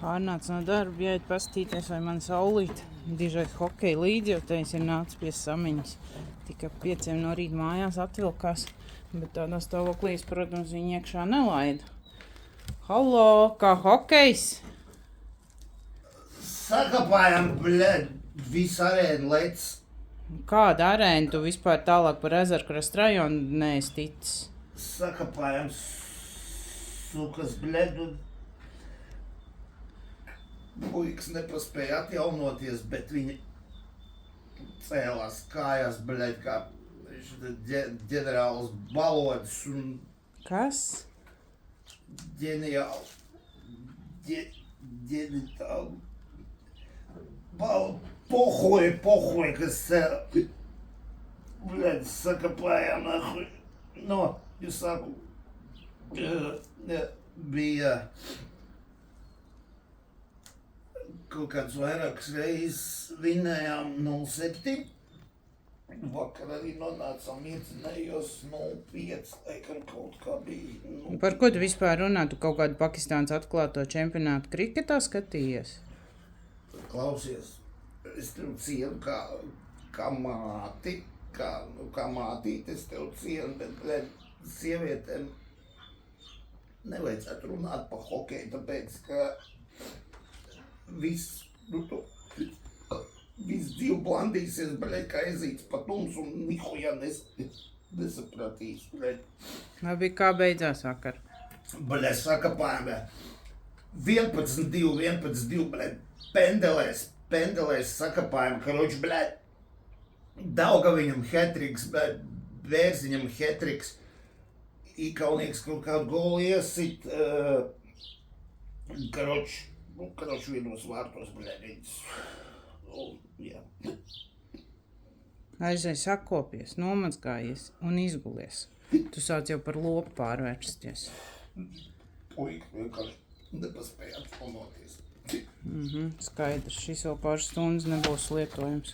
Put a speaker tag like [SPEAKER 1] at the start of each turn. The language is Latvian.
[SPEAKER 1] Pārnāc no darba, jāiet pastīties, vai man saulīt dižais hokeja līdzi, jo teis ir nācis pie samiņas. Tika 5 no rīta mājās atvilkās, bet tādā stāvoklīs, protams, viņi iekšā nelaida. Halo, kā hokejs?
[SPEAKER 2] Sakapājam, bļed, visu arēnu lec.
[SPEAKER 1] Kāda arēna tu vispār tālāk par Ezerkrastu rajonu neesi ticis?
[SPEAKER 2] Sakapājam, sukas, bļed, un puikas nepaspēja atjaunoties, bet viņi cēlās kājās, bļed, kā ģenerāls Balodis un
[SPEAKER 1] Kas?
[SPEAKER 2] ģeniāls, ģenitāli. Pohoj, kas bļed, sakapājām, nahuj. No, es saku, bija kaut kāds vairākas reizes vinējām 0-7. Vakar arī nonācām iecinējos 0-5, laikam kaut kā bija.
[SPEAKER 1] Par ko tu vispār runā? Tu kaut kādu Pakistānas atklāto čempionātu kriketā skatījies?
[SPEAKER 2] Klausies, es tev cienu kā māti, kā mātīte, es tev cienu, bet sievietēm nevajadzētu runāt par hokeju, tāpēc, ka viss dzīve blandīsies, bļed, kā ezīts pa tumsu un nihuja nesapratīs, bļed.
[SPEAKER 1] Labi, kā beidzās vakar?
[SPEAKER 2] Bļed, sakapājām, 11-2, bļed, pendelēs sakapājām, karoči, bļed, Daugaviņam hetriks, bļed, Bērziņam hetriks, Ikaunieks kaut kādu golu iesit, karoči vienos vārtos, bļed, viņas. Jā.
[SPEAKER 1] Aizai sakopies, nomazgājies un izgulies. Tu sāc jau par lopu pārvērsties.
[SPEAKER 2] Puika vienkārši nepaspēja atpalnoties.
[SPEAKER 1] Skaidrs, šis vēl pāris stundas nebūs lietojams.